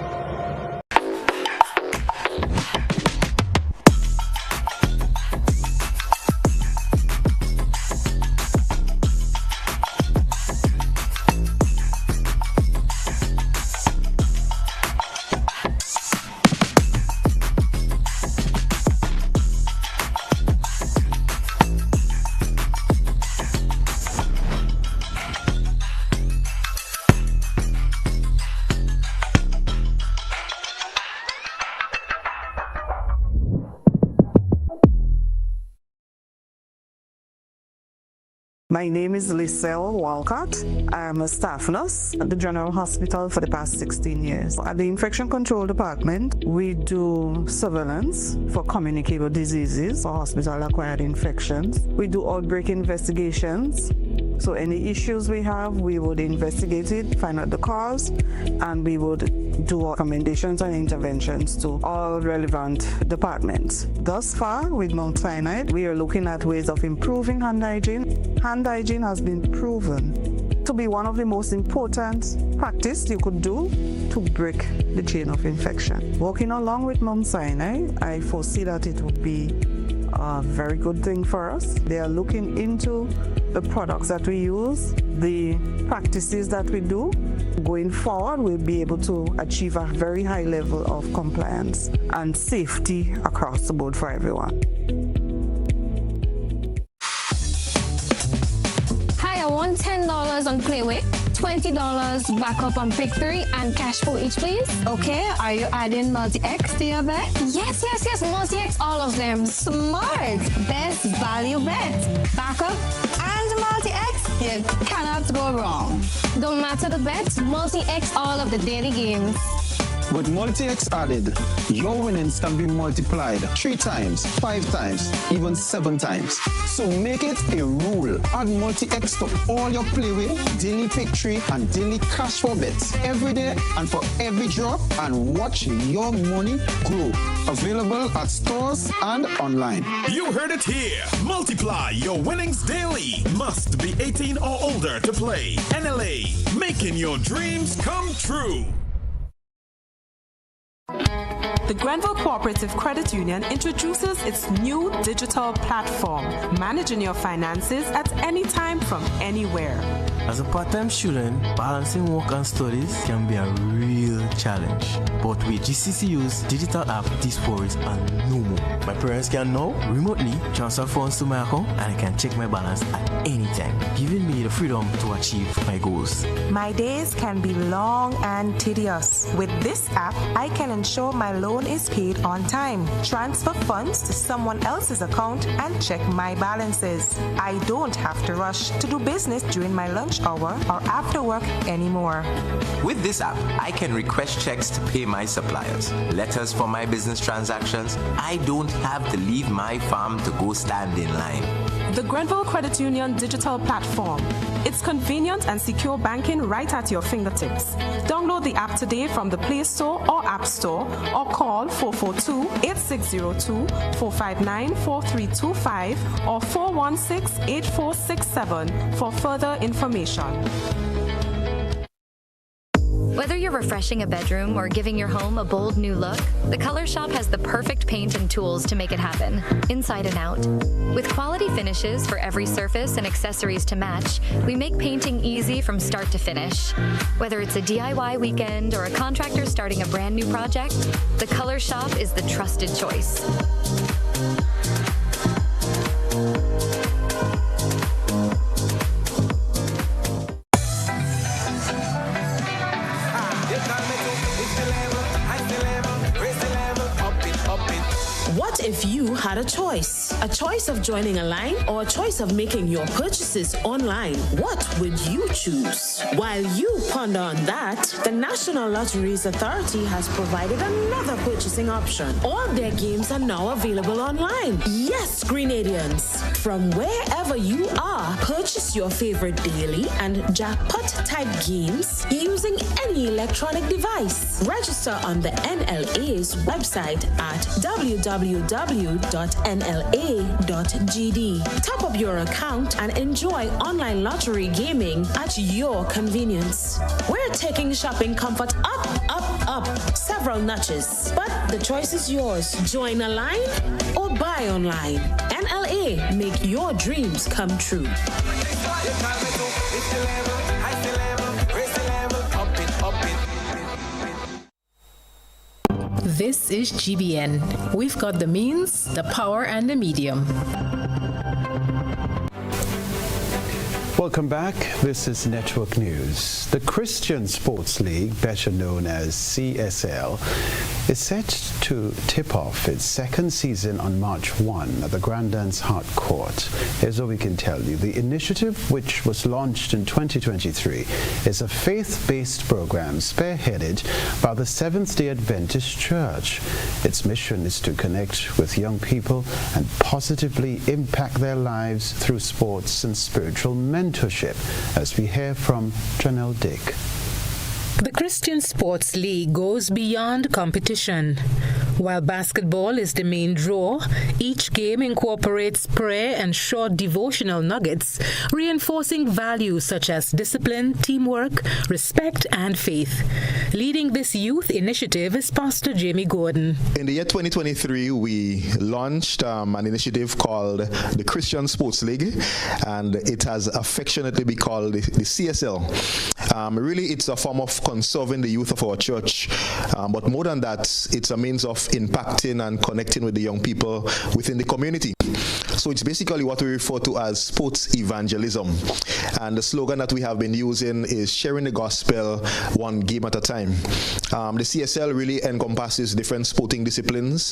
My name is Liselle Walcott. I am a staff nurse at the General Hospital for the past 16 years. At the Infection Control Department, we do surveillance for communicable diseases or hospital-acquired infections. We do outbreak investigations. So any issues we have, we would investigate it, find out the cause, and we would do recommendations and interventions to all relevant departments. Thus far, with Mount Sinai, we are looking at ways of improving hand hygiene. Hand hygiene has been proven to be one of the most important practices you could do to break the chain of infection. Working along with Mount Sinai, I foresee that it would be a very good thing for us. They are looking into the products that we use, the practices that we do. Going forward, we'll be able to achieve a very high level of compliance and safety across the board for everyone. Hi, I want $10 on Playway. $20 backup on pick 3 and cash for each, please. Okay, are you adding multi-X to your bet? Yes, multi-X, all of them. Smart! Best value bet. Backup and multi-X, you cannot go wrong. Don't matter the bet, multi-X all of the daily games. With multi-X added, your winnings can be multiplied 3 times, 5 times, even 7 times. So make it a rule. Add multi-X to all your play with, daily pick 3 and daily cash for bets every day and for every drop, and watch your money grow. Available at stores and online. You heard it here. Multiply your winnings daily. Must be 18 or older to play. NLA, making your dreams come true. The Grenville Cooperative Credit Union introduces its new digital platform, managing your finances at any time from anywhere. As a part-time student, balancing work and studies can be a real challenge. But with GCCU's digital app, these worries are no more. My parents can now remotely transfer funds to my account, and I can check my balance at any time, giving me the freedom to achieve my goals. My days can be long and tedious. With this app, I can ensure my loan is paid on time, transfer funds to someone else's account, and check my balances. I don't have to rush to do business during my lunch hour or after work anymore. With this app, I can request checks to pay my suppliers, letters for my business transactions. I don't have to leave my farm to go stand in line. The Grenville Credit Union digital platform. It's convenient and secure banking right at your fingertips. Download the app today from the Play Store or App Store, or call 442-8602, 459-4325, or 416-8467 for further information. Whether you're refreshing a bedroom or giving your home a bold new look, the Color Shop has the perfect paint and tools to make it happen, inside and out. With quality finishes for every surface and accessories to match, we make painting easy from start to finish. Whether it's a DIY weekend or a contractor starting a brand new project, the Color Shop is the trusted choice. What if you had a choice? A choice of joining a line or a choice of making your purchases online? What would you choose? While you ponder on that, the National Lotteries Authority has provided another purchasing option. All their games are now available online. Yes, Grenadians, from wherever you are, purchase your favorite daily and jackpot type games using any electronic device. Register on the NLA's website at www.nla.gd. Top up your account and enjoy online lottery gaming at your convenience. We're taking shopping comfort up several notches, but the choice is yours. Join a line or buy online. NLA, make your dreams come true. This is GBN. We've got the means, the power, and the medium. Welcome back. This is Network News. The Christian Sports League, better known as CSL, is set to tip off its second season on March 1 at the Grandance Hart Court. Here's what we can tell you. The initiative, which was launched in 2023, is a faith-based program spearheaded by the Seventh-day Adventist Church. Its mission is to connect with young people and positively impact their lives through sports and spiritual mentorship, as we hear from Janelle Dick. The Christian Sports League goes beyond competition. While basketball is the main draw, each game incorporates prayer and short devotional nuggets, reinforcing values such as discipline, teamwork, respect, and faith. Leading this youth initiative is Pastor Jamie Gordon. In the year 2023, we launched an initiative called the Christian Sports League, and it has affectionately been called the CSL. Really, it's a form of conserving the youth of our church, but more than that, it's a means of impacting and connecting with the young people within the community. So it's basically what we refer to as sports evangelism. And the slogan that we have been using is sharing the gospel one game at a time. The CSL really encompasses different sporting disciplines,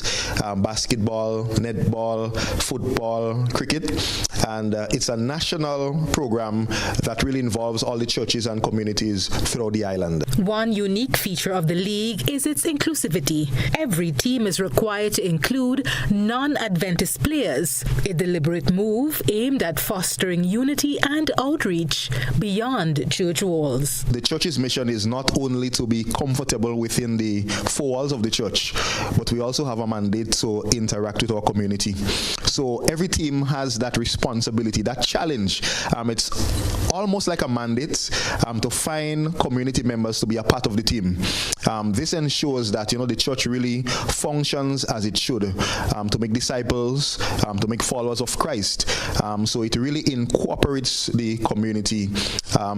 basketball, netball, football, cricket, and it's a national program that really involves all the churches and communities throughout the island. One unique feature of the league is its inclusivity. Every team is required to include non-Adventist players, a deliberate move aimed at fostering unity and outreach beyond church walls. The church's mission is not only to be comfortable within the four walls of the church, but we also have a mandate to interact with our community. So every team has that responsibility, that challenge. It's almost like a mandate to find community members to be a part of the team. This ensures that the church really functions as it should, to make disciples, to make followers of Christ. So it really incorporates the community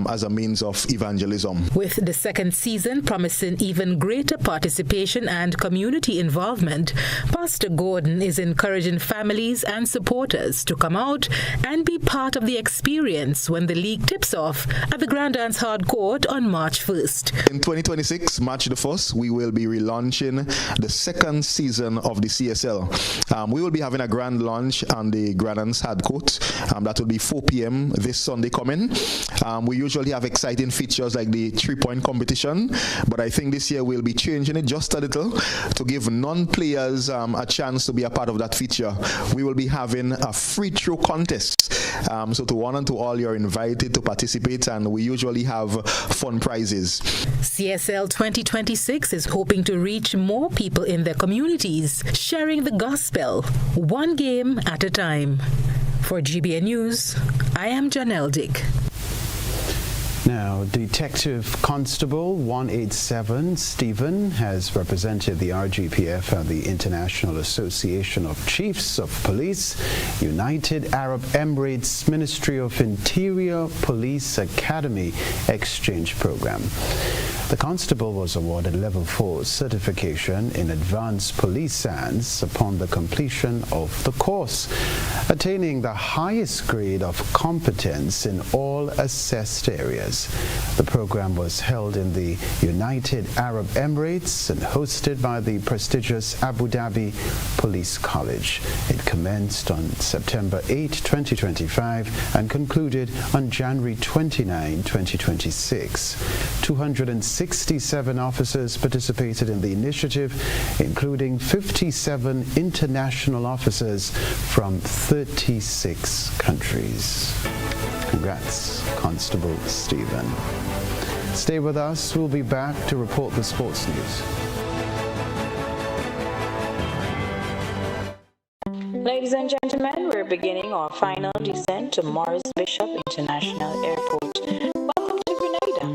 as a means of evangelism. With the second season promising even greater participation and community involvement, Pastor Gordon is encouraging families and supporters to come out and be part of the experience when the league tips off at the Grand Dance Hard Court on March 1st. In 2026, March the 1st, we will be relaunching the second season of the CSL. We will be having a grand launch on the Grand Dance Hard Court. That will be 4 p.m. this Sunday coming. We usually have exciting features like the 3-point competition, but I think this year we'll be changing it just a little to give non-players a chance to be a part of that feature. We will be having a free throw contest. So to one and to all, you're invited to participate, and we usually have fun prizes. CSL 2026 is hoping to reach more people in their communities, sharing the gospel, one game at a time. For GBN News, I am Janelle Dick. Now, Detective Constable 187 Stephen has represented the RGPF at the International Association of Chiefs of Police, United Arab Emirates Ministry of Interior Police Academy Exchange Program. The constable was awarded Level 4 certification in advanced police science upon the completion of the course, attaining the highest grade of competence in all assessed areas. The program was held in the United Arab Emirates and hosted by the prestigious Abu Dhabi Police College. It commenced on September 8, 2025 and concluded on January 29, 2026. 267 officers participated in the initiative, including 57 international officers from 36 countries. Congrats, Constable Stephen. Stay with us. We'll be back to report the sports news. Ladies and gentlemen, we're beginning our final descent to Morris Bishop International Airport. Welcome to Grenada.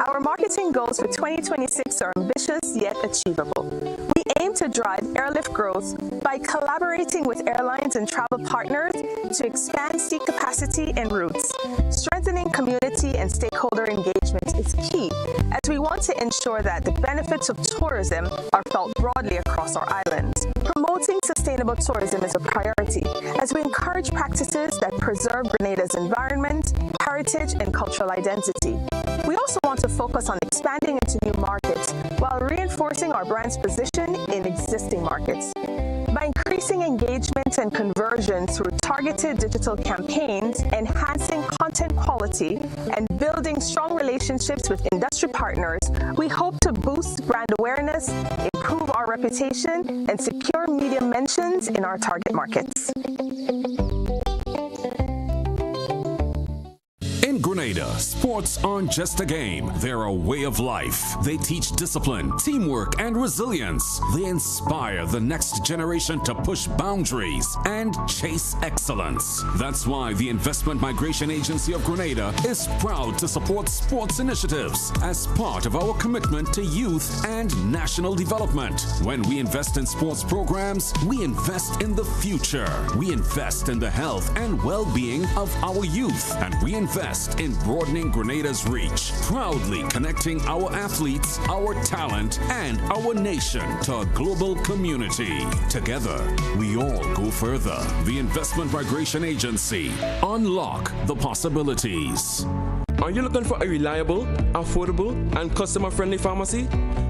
Our marketing goals for 2026 are ambitious yet achievable. We aim to drive airlift growth by collaborating with airlines and travel partners to expand seat capacity and routes. Strengthening community and stakeholder engagement is key, as we want to ensure that the benefits of tourism are felt broadly across our island. Promoting sustainable tourism is a priority, as we encourage practices that preserve Grenada's environment, heritage, and cultural identity. We also want to focus on expanding into new markets while reinforcing our brand's position in existing markets. By increasing engagement and conversion through targeted digital campaigns, enhancing content quality, and building strong relationships with industry partners, we hope to boost brand awareness, improve our reputation, and secure media mentions in our target markets. In Grenada, sports aren't just a game, they're a way of life. They teach discipline, teamwork, and resilience. They inspire the next generation to push boundaries and chase excellence. That's why the Investment Migration Agency of Grenada is proud to support sports initiatives as part of our commitment to youth and national development. When we invest in sports programs, we invest in the future. We invest in the health and well-being of our youth, and we invest in in broadening Grenada's reach, proudly connecting our athletes, our talent, and our nation to a global community. Together, we all go further. The Investment Migration Agency. Unlock the possibilities. Are you looking for a reliable, affordable, and customer-friendly pharmacy?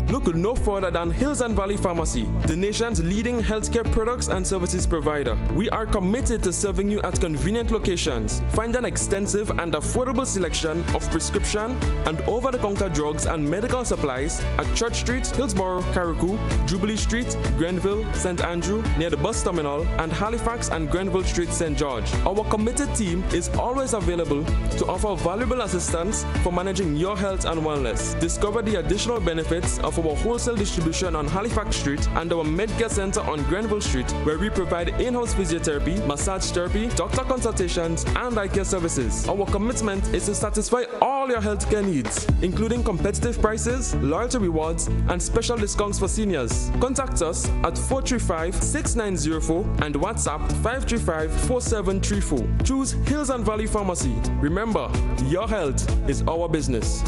Look no further than Hills and Valley Pharmacy, the nation's leading healthcare products and services provider. We are committed to serving you at convenient locations. Find an extensive and affordable selection of prescription and over-the-counter drugs and medical supplies at Church Street, Hillsborough, Carriacou, Jubilee Street, Grenville, St. Andrew, near the bus terminal, and Halifax and Grenville Street, St. George. Our committed team is always available to offer valuable assistance for managing your health and wellness. Discover the additional benefits of our wholesale distribution on Halifax Street and our Medcare Center on Grenville Street, where we provide in-house physiotherapy, massage therapy, doctor consultations, and eye care services. Our commitment is to satisfy all your healthcare needs, including competitive prices, loyalty rewards, and special discounts for seniors. Contact us at 435-6904 and WhatsApp 535-4734. Choose Hills and Valley Pharmacy. Remember, your health is our business.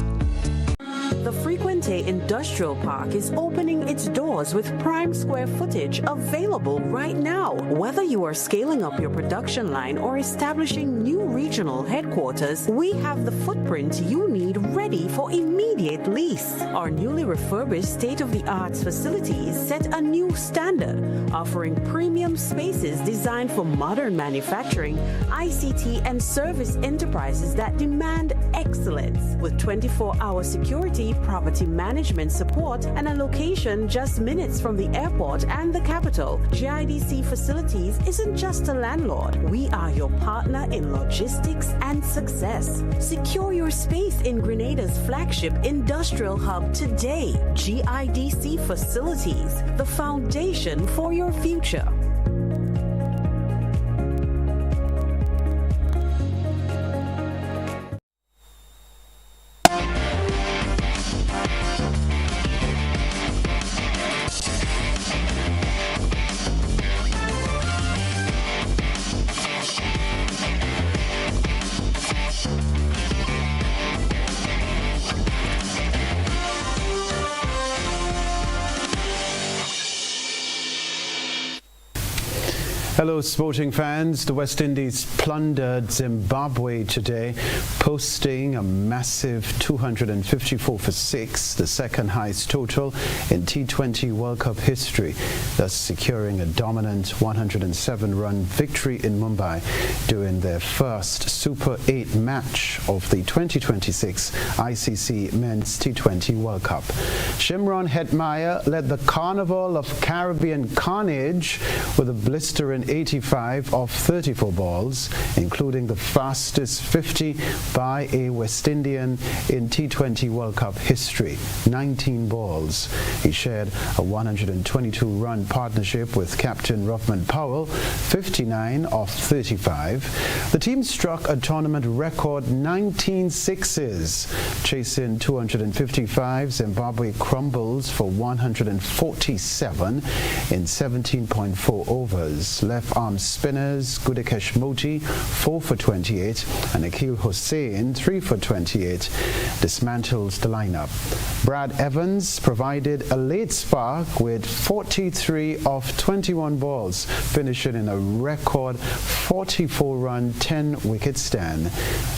The Frequente Industrial Park is opening its doors with prime square footage available right now. Whether you are scaling up your production line or establishing new regional headquarters, we have the footprint you need ready for immediate lease. Our newly refurbished state-of-the-art facilities set a new standard, offering premium spaces designed for modern manufacturing, ICT, and service enterprises that demand excellence. With 24-hour security, property management support, and a location just minutes from the airport and the capital, GIDC Facilities isn't just a landlord. We are your partner in logistics and success. Secure your space in Grenada's flagship industrial hub today. GIDC Facilities, the foundation for your future. Hello sporting fans. The West Indies plundered Zimbabwe today, posting a massive 254 for 6, the second highest total in T20 World Cup history, thus securing a dominant 107-run victory in Mumbai during their first Super 8 match of the 2026 ICC Men's T20 World Cup. Shimron Hetmyer led the Carnival of Caribbean Carnage with a blistering 85 off 34 balls, including the fastest 50 by a West Indian in T20 World Cup history, 19 balls. He shared a 122-run partnership with captain Ruffman Powell, 59 off 35. The team struck a tournament record 19 sixes. Chasing 255, Zimbabwe crumbles for 147 in 17.4 overs. Left-arm spinners Gudekesh Moti 4 for 28 and Akhil Hussain 3 for 28 dismantles the lineup. Brad Evans provided a late spark with 43 off 21 balls, finishing in a record 44-run 10-wicket stand.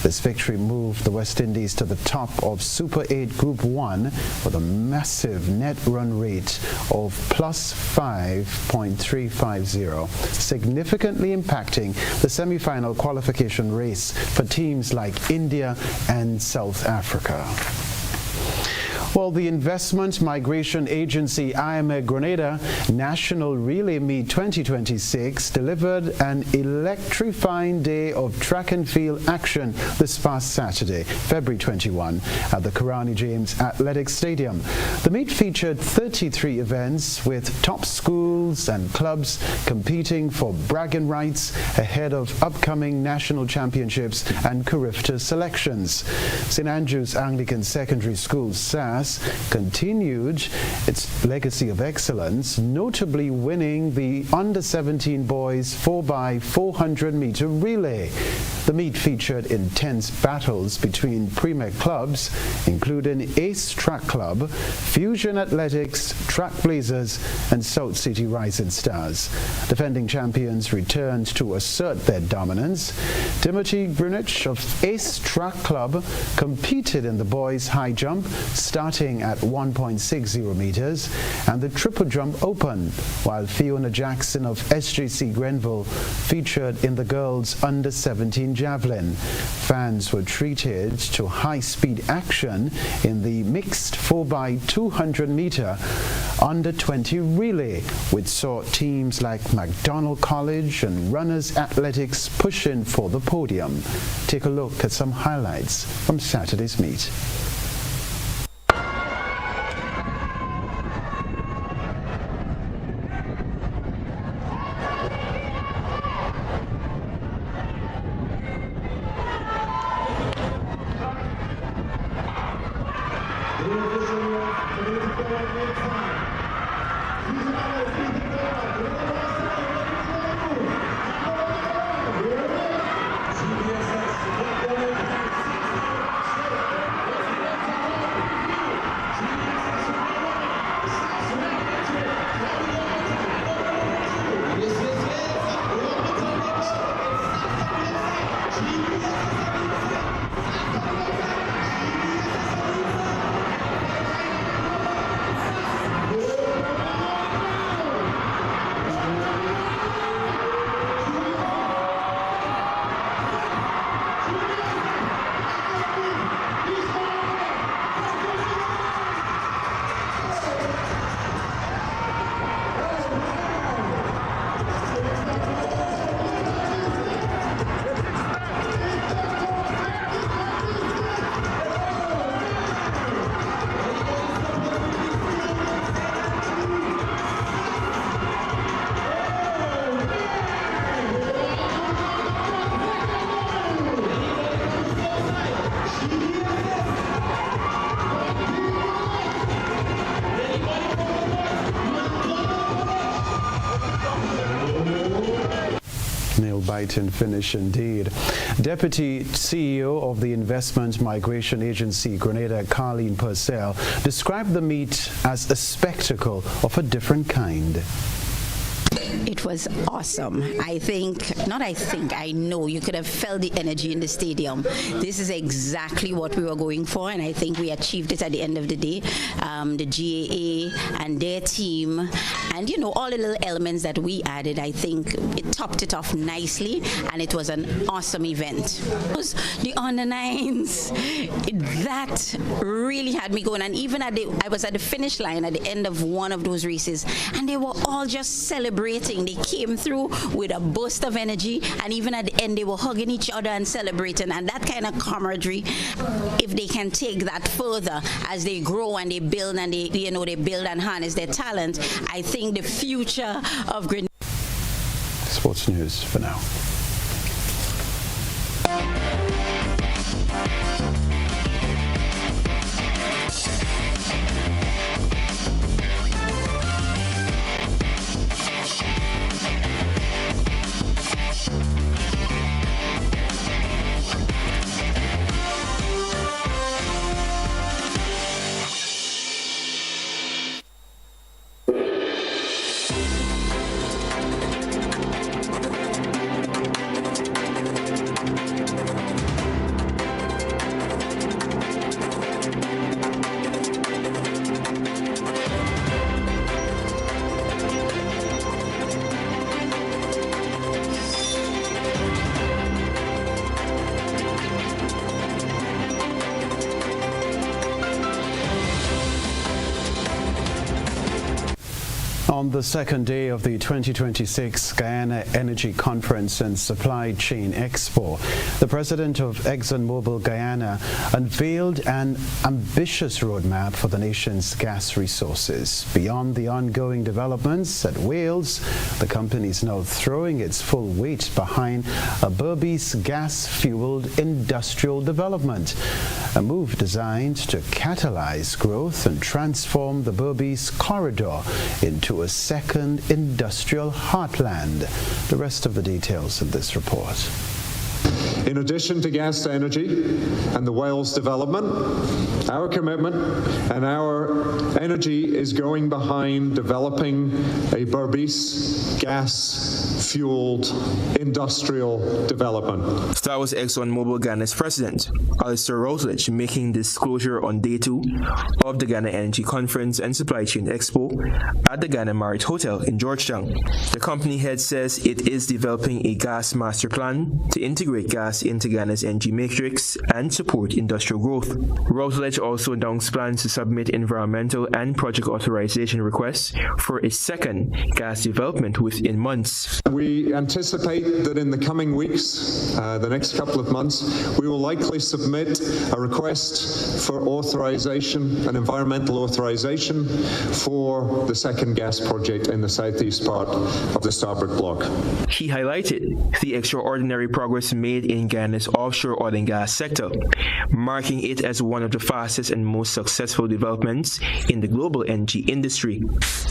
This victory moved the West Indies to the top of Super 8 Group 1 with a massive net run rate of plus 5.350, significantly impacting the semi-final qualification race for teams like India and South Africa. Well, the Investment Migration Agency IMA Grenada National Relay Meet 2026 delivered an electrifying day of track and field action this past Saturday, February 21, at the Karani James Athletic Stadium. The meet featured 33 events with top schools and clubs competing for bragging rights ahead of upcoming national championships and Carifta selections. St. Andrew's Anglican Secondary School, SAS, class continued its legacy of excellence, notably winning the under-17 boys 4x400 meter relay. The meet featured intense battles between Premier clubs, including Ace Track Club, Fusion Athletics, Trackblazers, and South City Rising Stars. Defending champions returned to assert their dominance. Timothy Brunich of Ace Track Club competed in the boys' high jump, starting at 1.60 meters, and the triple jump open, while Fiona Jackson of SJC Grenville featured in the girls' under-17 javelin. Fans were treated to high-speed action in the mixed 4x200 meter under-20 relay, which saw teams like McDonald College and Runners Athletics pushing for the podium. Take a look at some highlights from Saturday's meet. Nail-biting finish indeed. Deputy CEO of the Investment Migration Agency, Grenada, Carleen Purcell, described the meet as a spectacle of a different kind. It was awesome. I know you could have felt the energy in the stadium. This is exactly what we were going for, and I think we achieved it at the end of the day. The GAA and their team, and all the little elements that we added, I think it topped it off nicely, and it was an awesome event. The under-9s, that really had me going, and even I was at the finish line at the end of one of those races, and they were all just celebrating. They came through with a burst of energy, and even at the end they were hugging each other and celebrating, and that kind of camaraderie, if they can take that further as they grow and they build and they build and harness their talent, I think the future of Grenada. Sports news for now. On the second day of the 2026 Guyana Energy Conference and Supply Chain Expo, the president of ExxonMobil Guyana unveiled an ambitious roadmap for the nation's gas resources. Beyond the ongoing developments at Wales, the company is now throwing its full weight behind a Berbice gas-fueled industrial development, a move designed to catalyze growth and transform the Berbice corridor into a second industrial heartland. The rest of the details in this report. In addition to gas to energy and the Wales development, our commitment and our energy is going behind developing a Berbice gas-fueled industrial development. That was ExxonMobil Ghana's president, Alistair Routledge, making disclosure on day 2 of the Ghana Energy Conference and Supply Chain Expo at the Ghana Marriott Hotel in Georgetown. The company head says it is developing a gas master plan to integrate gas into Ghana's energy matrix and support industrial growth. Routledge also announced plans to submit environmental and project authorization requests for a second gas development within months. We anticipate that in the coming weeks, the next couple of months, we will likely submit a request for authorization, an environmental authorization for the second gas project in the southeast part of the starboard block. He highlighted the extraordinary progress made in Ghana's offshore oil and gas sector, marking it as one of the fastest and most successful developments in the global energy industry.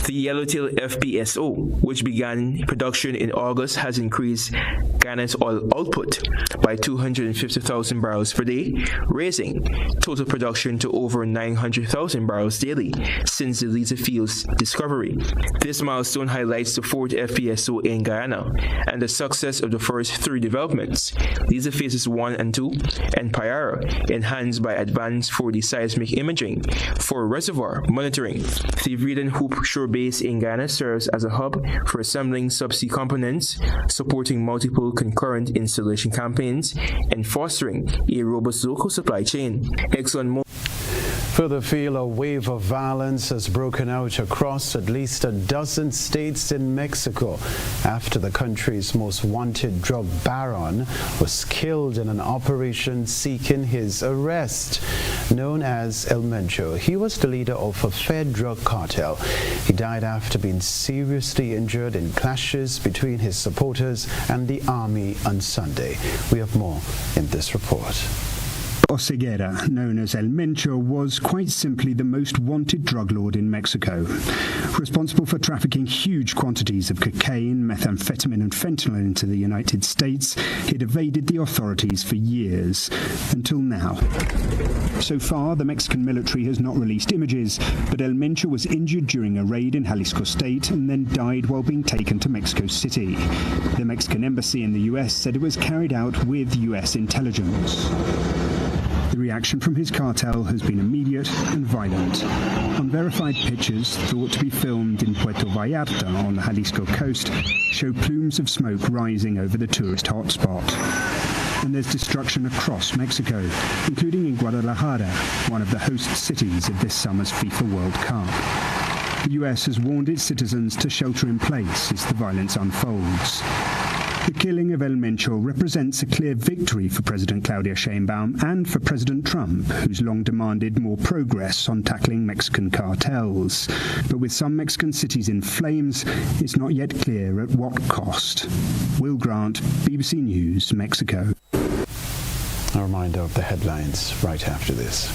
The Yellowtail FPSO, which began production in August, has increased Ghana's oil output by 250,000 barrels per day, raising total production to over 900,000 barrels daily since the Liza field's discovery. This milestone highlights the 4th FPSO in Guyana and the success of the first 3 developments, Liza phases 1 and 2, and Payara, enhanced by advanced 4D seismic imaging for reservoir monitoring. The Vreeden Hoop Shore Base in Ghana serves as a hub for assembling subsea components, supporting multiple concurrent installation campaigns, and fostering a robust local supply chain. ExxonMobil Further afield, a wave of violence has broken out across at least a dozen states in Mexico after the country's most wanted drug baron was killed in an operation seeking his arrest. Known as El Mencho, he was the leader of a Fed drug cartel. He died after being seriously injured in clashes between his supporters and the army on Sunday. We have more in this report. Oseguera, known as El Mencho, was quite simply the most wanted drug lord in Mexico. Responsible for trafficking huge quantities of cocaine, methamphetamine and fentanyl into the United States, he'd evaded the authorities for years, until now. So far, the Mexican military has not released images, but El Mencho was injured during a raid in Jalisco State and then died while being taken to Mexico City. The Mexican embassy in the U.S. said it was carried out with U.S. intelligence. The reaction from his cartel has been immediate and violent. Unverified pictures, thought to be filmed in Puerto Vallarta on the Jalisco coast, show plumes of smoke rising over the tourist hotspot. And there's destruction across Mexico, including in Guadalajara, one of the host cities of this summer's FIFA World Cup. The US has warned its citizens to shelter in place as the violence unfolds. The killing of El Mencho represents a clear victory for President Claudia Sheinbaum and for President Trump, who's long demanded more progress on tackling Mexican cartels. But with some Mexican cities in flames, it's not yet clear at what cost. Will Grant, BBC News, Mexico. A reminder of the headlines right after this.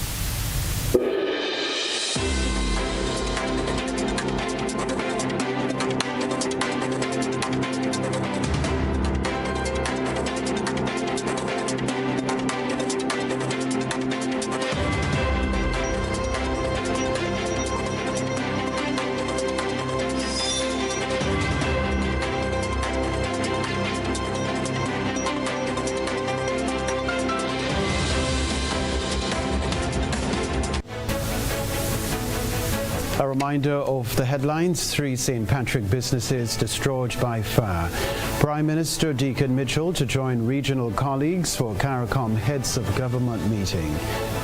A reminder of the headlines: 3 St. Patrick businesses destroyed by fire. Prime Minister Deacon Mitchell to join regional colleagues for CARICOM Heads of Government meeting.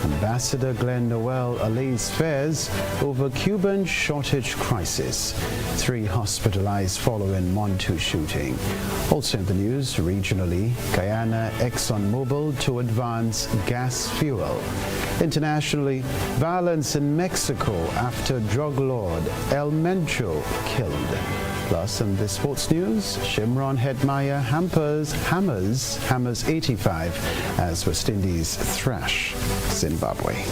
Ambassador Glenn Noel allays fears over Cuban shortage crisis. 3 hospitalized following Montu shooting. Also in the news, regionally, Guyana ExxonMobil to advance gas fuel. Internationally, violence in Mexico after drug lord El Mencho killed. Plus, in the sports news, Shimron Hetmyer hammers 85 as West Indies thrash Zimbabwe.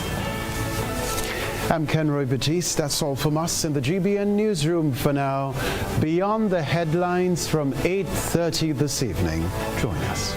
I'm Kenroy Baptiste. That's all from us in the GBN newsroom for now. Beyond the headlines from 8:30 this evening. Join us.